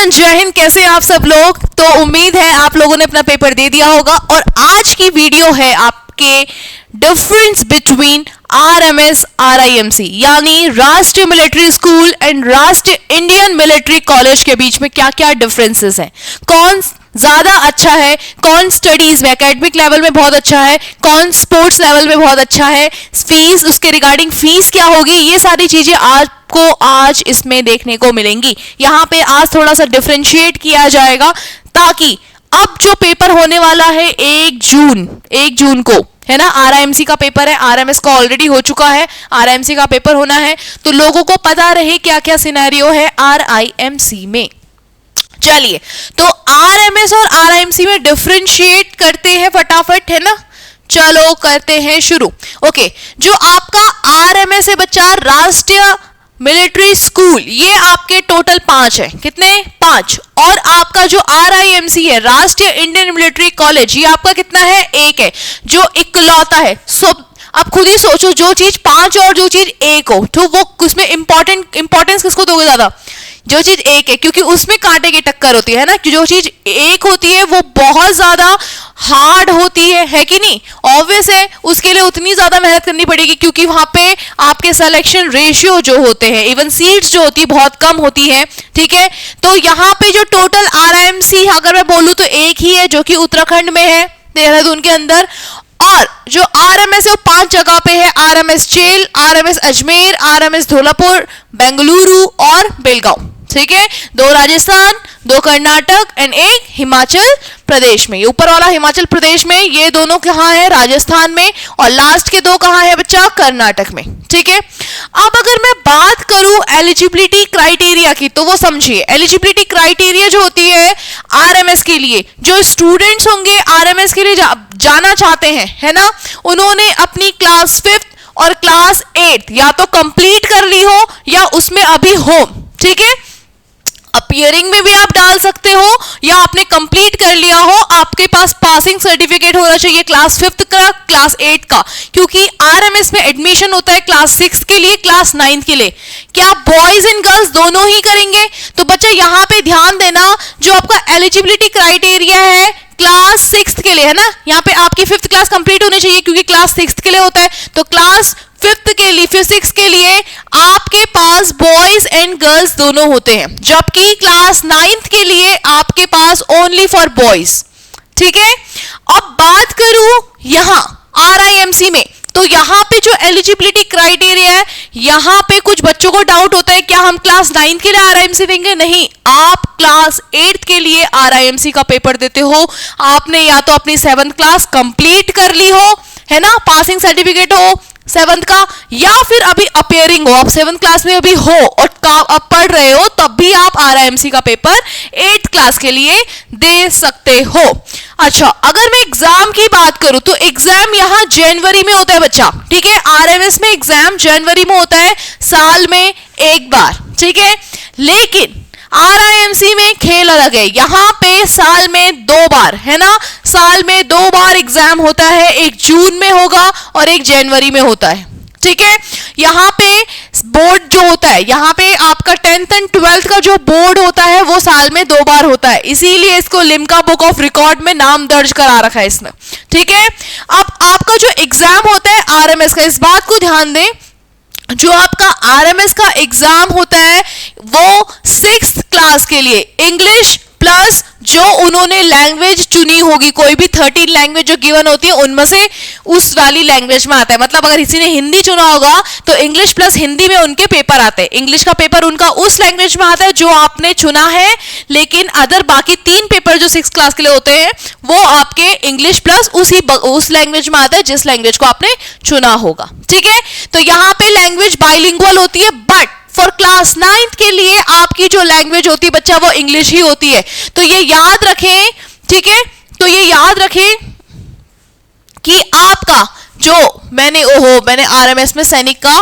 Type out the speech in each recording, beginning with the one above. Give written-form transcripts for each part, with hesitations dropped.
Everyone, जय हिंद। कैसे हैं आप सब लोग? तो उम्मीद है आप लोगों ने अपना पेपर दे दिया होगा और आज की वीडियो है आपके डिफरेंस बिटवीन आरएमएस आरआईएमसी यानी राष्ट्रीय मिलिट्री स्कूल एंड राष्ट्रीय इंडियन मिलिट्री कॉलेज के बीच में क्या क्या डिफरेंसेस हैं, कौन ज्यादा अच्छा है, कौन स्टडीज में एकेडमिक लेवल में बहुत अच्छा है, कौन स्पोर्ट्स लेवल में बहुत अच्छा है, फीस, उसके रिगार्डिंग फीस क्या होगी, ये सारी चीजें आपको आज इसमें देखने को मिलेंगी। यहाँ पे आज थोड़ा सा डिफरेंशिएट किया जाएगा ताकि अब जो पेपर होने वाला है 1 जून को, है ना, आरआईएमसी का पेपर है, आरएमएस का ऑलरेडी हो चुका है, आरआईएमसी का पेपर होना है, तो लोगों को पता रहे क्या क्या सिनेरियो है आरआईएमसी में। चलिए, तो आरएमएस और आरआईएमसी में डिफरेंशिएट करते हैं फटाफट, है ना। चलो करते हैं शुरू। ओके, जो आपका आरएमएस है बच्चा, राष्ट्रीय मिलिट्री स्कूल, ये आपके टोटल 5 है। कितने? 5। और आपका जो आरआईएमसी है, राष्ट्रीय इंडियन मिलिट्री कॉलेज, ये आपका कितना है? 1 है, जो इकलौता है। आप खुद ही सोचो, जो चीज 5 और जो चीज 1 हो, तो वो उसमें इंपॉर्टेंस किसको दोगे ज्यादा? जो चीज 1 है, क्योंकि उसमें कांटे की टक्कर होती है ना। जो चीज 1 होती है वो बहुत ज्यादा हार्ड होती है कि नहीं? ऑब्वियस है, उसके लिए उतनी ज्यादा मेहनत करनी पड़ेगी क्योंकि वहां पे आपके सिलेक्शन रेशियो जो होते हैं, इवन सीट्स जो होती है बहुत कम होती है, ठीक है। तो यहाँ पे जो टोटल आरआईएमसी अगर मैं बोलूँ तो 1 ही है, जो कि उत्तराखंड में है, देहरादून के अंदर। और जो आरएमएस है वो 5 जगह पे है, आरएमएस चेल, आरएमएस अजमेर, आरएमएस धौलापुर, बेंगलुरु और बेलगांव, ठीक है। 2 राजस्थान, 2 कर्नाटक एंड 1 हिमाचल प्रदेश में। ये ऊपर वाला हिमाचल प्रदेश में, ये दोनों कहाँ है? राजस्थान में। और लास्ट के 2 कहाँ है बच्चा? कर्नाटक में, ठीक है। अब अगर मैं बात करूं एलिजिबिलिटी क्राइटेरिया की, तो वो समझिए, एलिजिबिलिटी क्राइटेरिया जो होती है आरएमएस के लिए, जो स्टूडेंट्स होंगे आरएमएस के लिए जाना चाहते हैं, है ना, उन्होंने अपनी क्लास 5th और क्लास 8th या तो कंप्लीट कर ली हो या उसमें अभी हो, ठीक है। अपियरिंग में भी आप डाल सकते हो या आपने कंप्लीट कर लिया हो, आपके पास पासिंग सर्टिफिकेट होना चाहिए क्लास 5th का, क्लास 8 का, क्योंकि आरएमएस में एडमिशन होता है क्लास 6 के लिए, क्लास 9 के लिए। क्या बॉयज एंड गर्ल्स दोनों ही करेंगे? तो बच्चा यहाँ पे ध्यान देना, जो आपका एलिजिबिलिटी क्राइटेरिया है क्लास 6th के लिए, है ना, यहाँ पे आपकी 5th क्लास कंप्लीट होनी चाहिए क्योंकि क्लास 6th के लिए होता है। तो क्लास 5th के लिए, 6 के लिए आपके पास बॉयज एंड गर्ल्स दोनों होते हैं, जबकि क्लास 9th के लिए आपके पास ओनली फॉर बॉयज, ठीक है। अब बात करूं यहां आरआईएमसी में, तो यहाँ पे जो एलिजिबिलिटी क्राइटेरिया है, यहाँ पे कुछ बच्चों को डाउट होता है, क्या हम क्लास 9 के लिए आरआईएमसी देंगे? नहीं, आप क्लास 8 के लिए आरआईएमसी का पेपर देते हो। आपने या तो अपनी 7th क्लास कंप्लीट कर ली हो, है ना, पासिंग सर्टिफिकेट हो 7th का, या फिर अभी अपियरिंग हो, आप 7th क्लास में अभी हो और अब पढ़ रहे हो, तब भी आप आरआईएमसी का पेपर 8th क्लास के लिए दे सकते हो। अच्छा, अगर मैं एग्जाम की बात करूं तो एग्जाम यहां जनवरी में होता है बच्चा, ठीक है। आरएमएस में एग्जाम जनवरी में होता है, साल में 1 बार, ठीक है। लेकिन आरआईएमसी में खेल अलग है, यहाँ पे साल में 2 बार, है ना, साल में 2 बार एग्जाम होता है, 1 जून में होगा और 1 जनवरी में होता है, ठीक है। यहाँ पे बोर्ड जो होता है, यहाँ पे आपका 10th एंड 12th का जो बोर्ड होता है वो साल में 2 बार होता है, इसीलिए इसको लिम्का बुक ऑफ रिकॉर्ड में नाम दर्ज करा रखा है इसने, ठीक है। अब आपका जो एग्जाम होता है आरएमएस का, इस बात को ध्यान दें, जो आपका आरएमएस का एग्जाम होता है वो 6th क्लास के लिए इंग्लिश प्लस जो उन्होंने लैंग्वेज चुनी होगी, कोई भी 13 लैंग्वेज जो गिवन होती है उनमें से उस वाली लैंग्वेज में आता है। मतलब अगर किसी ने हिंदी चुना होगा तो इंग्लिश प्लस हिंदी में उनके पेपर आते हैं, इंग्लिश का पेपर उनका उस लैंग्वेज में आता है जो आपने चुना है, लेकिन अदर बाकी 3 पेपर जो 6th क्लास के लिए होते हैं वो आपके इंग्लिश प्लस उस लैंग्वेज में आता है जिस लैंग्वेज को आपने चुना होगा, ठीक है। तो यहाँ पे लैंग्वेज बाइलिंगुअल होती है, बट फॉर क्लास 9th के लिए आपकी जो लैंग्वेज होती है बच्चा वो इंग्लिश ही होती है। तो ये याद रखें, ठीक है, तो ये याद रखें कि आपका जो मैंने आरएमएस में सैनिक का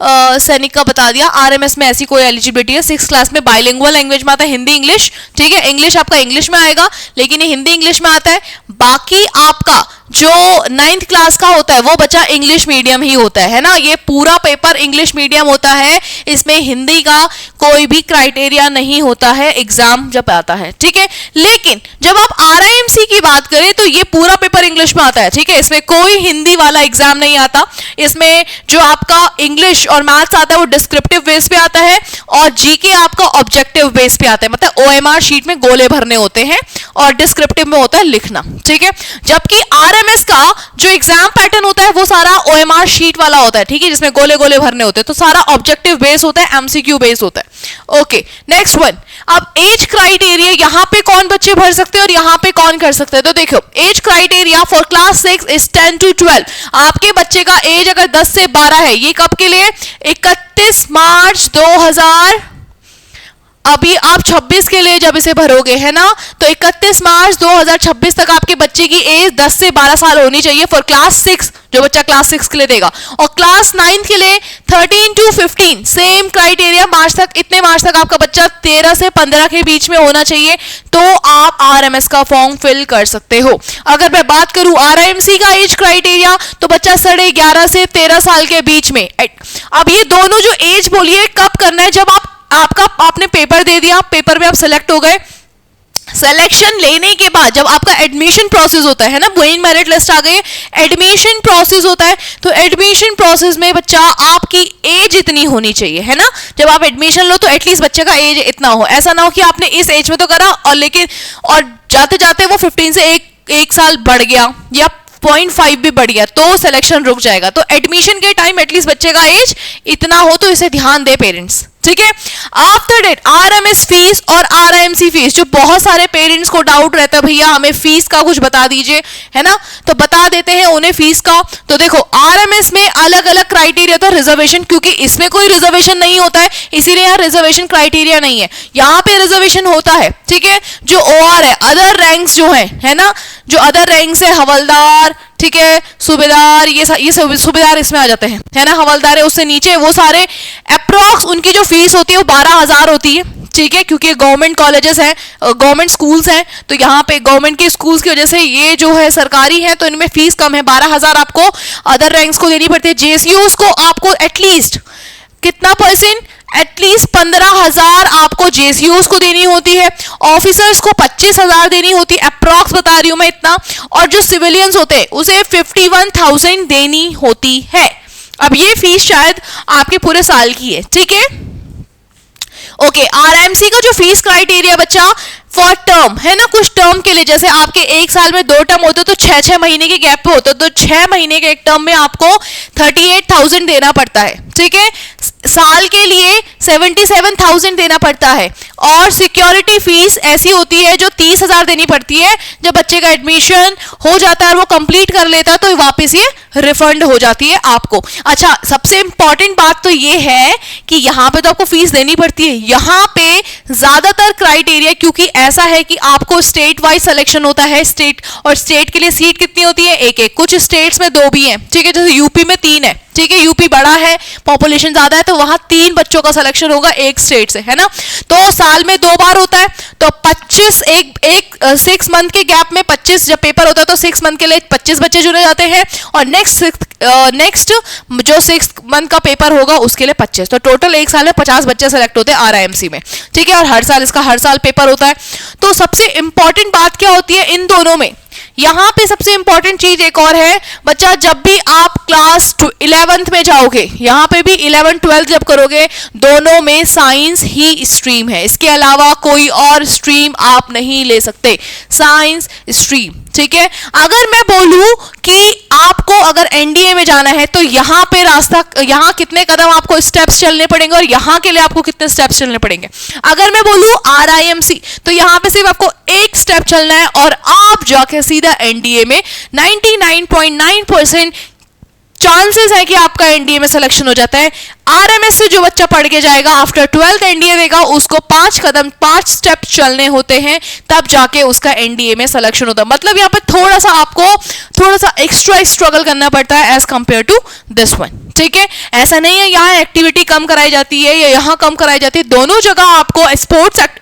सैनिक का बता दिया। आरएमएस में ऐसी कोई एलिजिबिलिटी है, 6th क्लास में बाइलिंगुअल लैंग्वेज में आता है, हिंदी इंग्लिश, ठीक है। इंग्लिश आपका इंग्लिश में आएगा, लेकिन ये हिंदी इंग्लिश में आता है। बाकी आपका जो 9th क्लास का होता है वो बच्चा इंग्लिश मीडियम ही होता है ना, ये पूरा पेपर इंग्लिश मीडियम होता है, इसमें हिंदी का कोई भी क्राइटेरिया नहीं होता है एग्जाम जब आता है, ठीक है। लेकिन जब आप आरआईएमसी की बात करें तो ये पूरा पेपर इंग्लिश में आता है, ठीक है, इसमें कोई हिंदी वाला एग्जाम नहीं आता। इसमें जो आपका इंग्लिश और मैथ्स आता है वो डिस्क्रिप्टिव बेस पे आता है, और जीके आपका ऑब्जेक्टिव बेस पे आता है, मतलब ओएमआर शीट में गोले भरने होते हैं और डिस्क्रिप्टिव में होता है लिखना, ठीक है। जबकि आरएमएस का जो एग्जाम पैटर्न होता है वो सारा ओएमआर शीट वाला होता है, ठीक है, जिसमें गोले गोले भरने होते हैं, तो सारा ऑब्जेक्टिव बेस होता है, एमसीक्यू बेस होता है। Okay, next one. अब एज क्राइटेरिया, यहां पे कौन बच्चे भर सकते हैं और यहां पे कौन कर सकते हैं, तो देखो age criteria for class 6 is 10 to 12। आपके बच्चे का एज अगर 10 से 12 है, ये कब के लिए, 31 मार्च 2000, अभी आप 26 के लिए जब इसे भरोगे है ना, तो 31 मार्च 2026 तक आपके बच्चे की एज 10 से 12 साल होनी चाहिए फॉर क्लास 6, जो बच्चा क्लास 6 के लिए देगा। और क्लास 9 के लिए 13 to 15 सेम क्राइटेरिया, मार्च तक, इतने मार्च तक आपका बच्चा 13 से 15 के बीच में होना चाहिए, तो आप आरएमएस का फॉर्म फिल कर सकते हो। अगर मैं बात करूं आरआईएमसी का एज क्राइटेरिया, तो बच्चा 11.5 से 13 साल के बीच में। अब ये दोनों जो एज बोली है कब करना है, जब आपने पेपर दे दिया, पेपर में आप सिलेक्ट हो गए, सिलेक्शन लेने के बाद जब आपका एडमिशन प्रोसेस होता है ना, मेन मेरिट लिस्ट आ गई, एडमिशन प्रोसेस होता है, तो एडमिशन प्रोसेस में बच्चा आपकी एज इतनी होनी चाहिए है ना, जब आप एडमिशन लो तो एटलीस्ट बच्चे का एज इतना हो, ऐसा ना हो कि आपने इस एज में तो करा और लेकिन और जाते जाते वो 15 से एक साल बढ़ गया या 0.5 भी बढ़ गया तो सिलेक्शन रुक जाएगा। तो एडमिशन के टाइम एटलीस्ट बच्चे का एज इतना हो, तो इसे ध्यान दे पेरेंट्स, ठीक है। आफ्टर डेट आरएमएस फीस और आरआईएमसी फीस, जो बहुत सारे पेरेंट्स को डाउट रहता है भैया हमें फीस का कुछ बता दीजिए, है ना, तो बता देते हैं उन्हें फीस का। तो देखो आरएमएस में अलग अलग क्राइटेरिया होता है, रिजर्वेशन, क्योंकि इसमें कोई रिजर्वेशन नहीं होता है इसीलिए यहाँ रिजर्वेशन क्राइटेरिया नहीं है, यहाँ पे रिजर्वेशन होता है, ठीक है। जो ओआर है, अदर रैंक्स जो है ना, जो अदर रैंक्स है, हवलदार, ठीक है, सूबेदार, ये सूबेदार इसमें आ जाते हैं, है ना, हवलदार है, उससे नीचे वो सारे अप्रॉक्स उनकी जो फीस होती है वो 12,000 होती है, ठीक है, क्योंकि गवर्नमेंट कॉलेजेस हैं, गवर्नमेंट स्कूल्स हैं, तो यहाँ पे गवर्नमेंट के स्कूल्स की वजह से ये जो है सरकारी है, तो इनमें फीस कम है, 12,000 आपको अदर रैंक्स को देनी पड़ती है। जेसीयूज को आपको एटलीस्ट कितना परसेंट, एटलीस्ट 15,000 आपको जेसीयूज को देनी होती है, ऑफिसर्स को 25,000 देनी होती है, अप्रॉक्स बता रही हूं मैं इतना, और जो सिविलियंस होते हैं उसे 51,000 देनी होती है। अब ये फीस शायद आपके पूरे साल की है, ठीक है। ओके, आरएमसी का जो फीस क्राइटेरिया बच्चा फॉर टर्म है ना, कुछ टर्म के लिए, जैसे आपके एक साल में 2 टर्म होते तो 6-6 महीने के गैप पे होते, तो 6 महीने के एक टर्म में आपको 38,000 देना पड़ता है, ठीक है। साल के लिए 77,000 देना पड़ता है, और सिक्योरिटी फीस ऐसी होती है जो 30,000 देनी पड़ती है, जब बच्चे का एडमिशन हो जाता है और वो कंप्लीट कर लेता है तो वापस ये रिफंड हो जाती है आपको। अच्छा, सबसे इंपॉर्टेंट बात तो ये है कि यहाँ पे तो आपको फीस देनी पड़ती है, यहाँ पे ज्यादातर क्राइटेरिया, क्योंकि ऐसा है कि आपको स्टेट वाइज सिलेक्शन होता है, स्टेट, और स्टेट के लिए सीट कितनी होती है, एक, कुछ स्टेट्स में 2 भी हैं, ठीक है, जैसे यूपी में 3 है, ठीक है, यूपी बड़ा है, पॉपुलेशन ज्यादा है, तो वहां 3 बच्चों का सिलेक्शन होगा एक स्टेट से, है ना, तो साल में 2 बार होता है, तो 25 एक 6 मंथ के गैप में 25 जब पेपर होता है तो 6 मंथ के लिए 25 बच्चे चुने जाते हैं, और नेक्स्ट जो 6 मंथ का पेपर होगा उसके लिए 25, तो टोटल एक साल में 50 बच्चे सेलेक्ट होते हैं आरआईएमसी में, ठीक है, और हर साल पेपर होता है। तो सबसे इंपॉर्टेंट बात क्या होती है इन दोनों में, यहां पे सबसे इंपॉर्टेंट चीज एक और है बच्चा, जब भी आप क्लास 11th में जाओगे, यहां पे भी 11-12 जब करोगे, दोनों में साइंस ही स्ट्रीम है, इसके अलावा कोई और स्ट्रीम आप नहीं ले सकते, साइंस स्ट्रीम, ठीक है। अगर मैं बोलूं कि आपको अगर एनडीए में जाना है तो यहाँ पे रास्ता, यहाँ कितने कदम आपको स्टेप्स चलने पड़ेंगे और यहाँ के लिए आपको कितने स्टेप्स चलने पड़ेंगे, अगर मैं बोलूं आरआईएमसी तो यहाँ पे सिर्फ आपको एक स्टेप चलना है और आप जाके सीधा एनडीए में 99.9% चांसेस है कि आपका एनडीए में सिलेक्शन हो जाता है। आरएमएस से जो बच्चा पढ़ के जाएगा आफ्टर 12th एनडीए देगा, उसको 5 स्टेप चलने होते हैं, तब जाके उसका एनडीए में सिलेक्शन होता है। मतलब यहाँ पे थोड़ा सा आपको थोड़ा सा एक्स्ट्रा स्ट्रगल करना पड़ता है as compare to this one, ठीक है। ऐसा नहीं है यहाँ एक्टिविटी कम कराई जाती है या यहाँ कम कराई जाती है, दोनों जगह आपको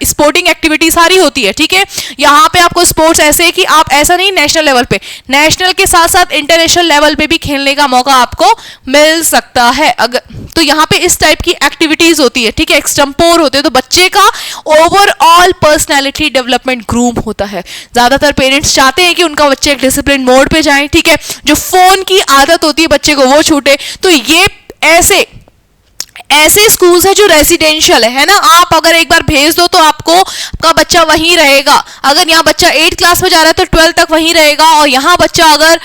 स्पोर्टिंग एक्टिविटी सारी होती है, ठीक है। यहाँ पे आपको स्पोर्ट्स ऐसे है कि आप ऐसा नहीं नेशनल लेवल पे, नेशनल के साथ साथ इंटरनेशनल लेवल पे भी खेलने का मौका आपको मिल सकता है। अगर तो यहाँ पे इस टाइप की एक्टिविटीज होती है, ठीक है, एक्सटेम्पोर होते हैं, तो बच्चे का ओवरऑल पर्सनैलिटी डेवलपमेंट ग्रूम होता है। ज्यादातर पेरेंट्स चाहते हैं कि उनका बच्चे एक डिसिप्लिन मोड पे जाए, ठीक है, जो फोन की आदत होती है बच्चे को वो छूटे। तो ये ऐसे स्कूल्स है जो रेसिडेंशियल है ना, आप अगर एक बार भेज दो तो आपका बच्चा वहीं रहेगा। अगर यहाँ बच्चा 8th क्लास में जा रहा है तो 12th तक वहीं रहेगा, और यहाँ बच्चा अगर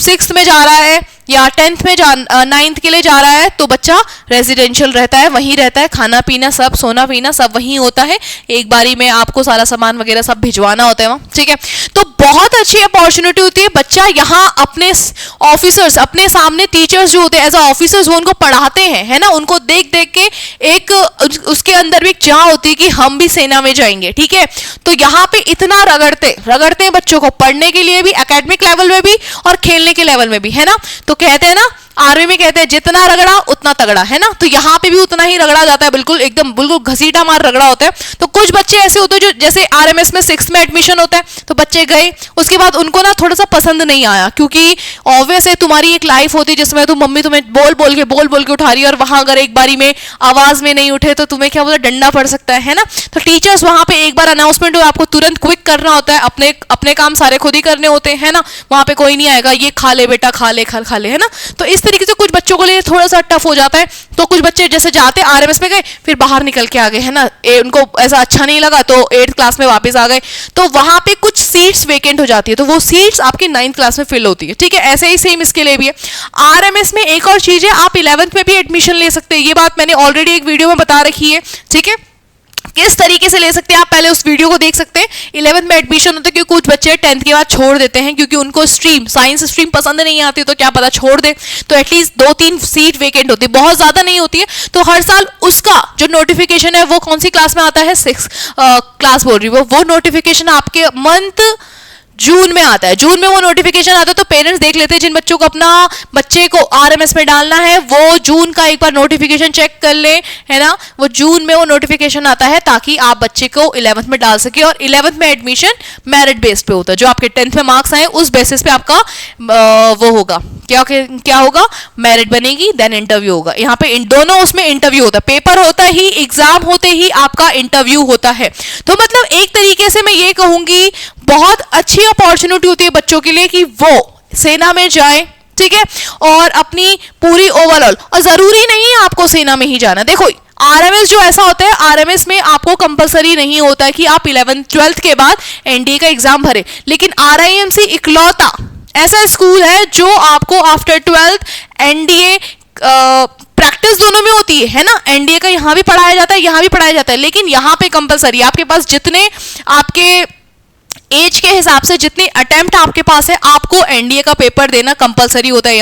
6th में जा रहा है या 10th में 9th के लिए जा रहा है तो बच्चा रेजिडेंशियल रहता है, वहीं रहता है, खाना पीना सब, सोना पीना सब वहीं होता है, एक बारी में आपको सारा सामान वगैरह सब भिजवाना होता है वहाँ, ठीक है। तो बहुत अच्छी अपॉर्चुनिटी होती है, बच्चा यहाँ अपने ऑफिसर्स, अपने सामने टीचर्स जो होते हैं एज अ ऑफिसर्स, वो उनको पढ़ाते हैं, है ना, उनको देख देख के एक उसके अंदर भी एक चाह होती है कि हम भी सेना में जाएंगे, ठीक है। तो यहाँ पे इतना रगड़ते हैं बच्चों को, पढ़ने के लिए भी, एकेडमिक लेवल में भी और खेलने के लेवल में भी, है ना। तो कहते हैं ना, आर्मी में कहते हैं जितना रगड़ा उतना तगड़ा, है ना। तो यहाँ पे भी उतना ही रगड़ा जाता है, बिल्कुल एकदम बिल्कुल घसीटा मार रगड़ा होता है। तो कुछ बच्चे ऐसे होते हैं जो जैसे आरएमएस में 6th में एडमिशन होता है तो बच्चे गए, उसके बाद उनको ना थोड़ा सा पसंद नहीं आया, क्योंकि ऑब्वियस है तुम्हारी एक लाइफ होती है जिसमें तुम मम्मी तुम्हें बोल बोल के उठा रही है, और वहां अगर एक बारी में आवाज में नहीं उठे तो तुम्हें क्या बोलते डंडा पड़ सकता है ना। तो टीचर्स वहां पे एक बार अनाउंसमेंट हो, आपको तुरंत क्विक करना होता है, अपने काम सारे खुद ही करने होते हैं ना, वहां पे कोई नहीं आएगा ये खा ले बेटा, खा ले, है ना। तो इस तरीके से कुछ बच्चों को लिए थोड़ा सा टफ हो जाता है। तो कुछ बच्चे जैसे जाते आरएमएस में गए फिर बाहर निकल के आ गए, है ना, उनको ऐसा अच्छा नहीं लगा तो 8th क्लास में वापस आ गए, तो वहां पे कुछ सीट्स वेकेंट हो जाती है, तो वो सीट्स आपकी 9th क्लास में फिल होती है, ठीक है। ऐसे ही सेम इसके लिए भी है। आरएमएस में एक और चीज है, आप 11th में भी एडमिशन ले सकते हैं, ये बात मैंने ऑलरेडी एक वीडियो में बता रखी है, ठीक है। किस तरीके से ले सकते हैं आप पहले उस वीडियो को देख सकते हैं। 11th में एडमिशन होता है क्योंकि कुछ बच्चे 10th के बाद छोड़ देते हैं क्योंकि उनको साइंस स्ट्रीम पसंद नहीं आती, तो क्या पता छोड़ दे, तो एटलीस्ट 2-3 सीट वेकेंट होती है, बहुत ज्यादा नहीं होती है। तो हर साल उसका जो नोटिफिकेशन है वो कौन सी क्लास में आता है, 6th क्लास बोल रही हूँ, वो नोटिफिकेशन आपके मंथ जून में आता है, जून में वो नोटिफिकेशन आता है। तो पेरेंट्स देख लेते हैं जिन बच्चों को अपना बच्चे को आरएमएस में डालना है वो जून का एक बार नोटिफिकेशन चेक कर ले, है ना, वो जून में वो नोटिफिकेशन आता है ताकि आप बच्चे को 11th में डाल सके। और 11th में एडमिशन मेरिट बेस पे होता है, जो आपके 10th में मार्क्स आए उस बेसिस पे आपका वो होगा, क्या होगा, मेरिट बनेगी, देन इंटरव्यू होगा। यहाँ पे दोनों उसमें इंटरव्यू होता है, पेपर होता ही, एग्जाम होते ही आपका इंटरव्यू होता है। तो मतलब एक तरीके से मैं ये कहूंगी बहुत अच्छी अपॉर्चुनिटी होती है बच्चों के लिए कि वो सेना में जाए, ठीक है, और अपनी पूरी ओवरऑल, और जरूरी नहीं है आपको सेना में ही जाना। देखो आरएमएस जो ऐसा होता है, आरएमएस में आपको कंपलसरी नहीं होता है कि आप 11th 12th के बाद एनडीए का एग्जाम भरे, लेकिन आरआईएमसी इकलौता ऐसा स्कूल है जो आपको आफ्टर 12th एनडीए प्रैक्टिस दोनों में होती है ना, एनडीए का यहाँ भी पढ़ाया जाता है, यहाँ भी पढ़ाया जाता है, लेकिन यहाँ पे कंपलसरी, आपके पास जितने आपके एज के हिसाब से जितनी अटेम्प्ट आपके पास है आपको एनडीए का पेपर देना कंपलसरी होता है।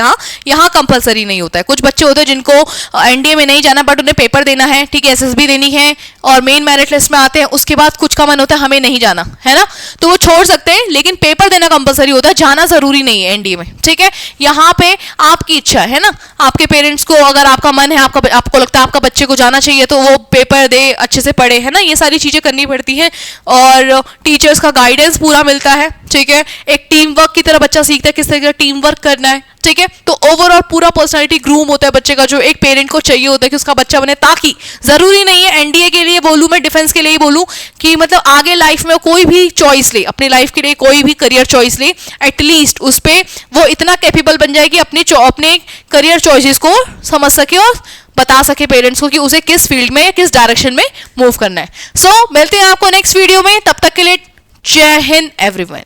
यहाँ कंपलसरी नहीं होता है। कुछ बच्चे होते हैं जिनको एनडीए में नहीं जाना बट उन्हें पेपर देना है, ठीक है, एसएसबी देनी है और मेन मेरिट लिस्ट में आते हैं, उसके बाद कुछ का मन होता है हमें नहीं जाना, है ना, तो वो छोड़ सकते हैं, लेकिन पेपर देना कंपलसरी होता है, जाना जरूरी नहीं है एनडीए में, ठीक है। यहाँ पे आपकी इच्छा है ना, आपके पेरेंट्स को अगर आपका मन है, आपको लगता है आपका बच्चे को जाना चाहिए तो वो पेपर दे, अच्छे से पढ़े, है ना, ये सारी चीजें करनी पड़ती है और टीचर्स का गाइडेंस पूरा मिलता है, ठीक है। एक टीम वर्क की तरह बच्चा सीखता है किस तरह टीम वर्क करना है, ठीक है। तो ओवरऑल पूरा पर्सनालिटी ग्रूम होता है बच्चे का, जो एक पेरेंट को चाहिए होता है कि उसका बच्चा बने, ताकि जरूरी नहीं है एनडीए के लिए बोलूं, मैं डिफेंस के लिए ही बोलूं कि मतलब आगे लाइफ में कोई भी चॉइस ले, अपनी लाइफ के लिए कोई भी करियर चॉइस ले, एटलीस्ट उस पर वो इतना कैपेबल बन जाए कि अपने करियर चॉइसेस को समझ सके और बता सके पेरेंट्स को कि उसे किस फील्ड में किस डायरेक्शन में मूव करना है। सो मिलते हैं आपको नेक्स्ट वीडियो में, तब तक के लिए जय हिंद एवरीवन।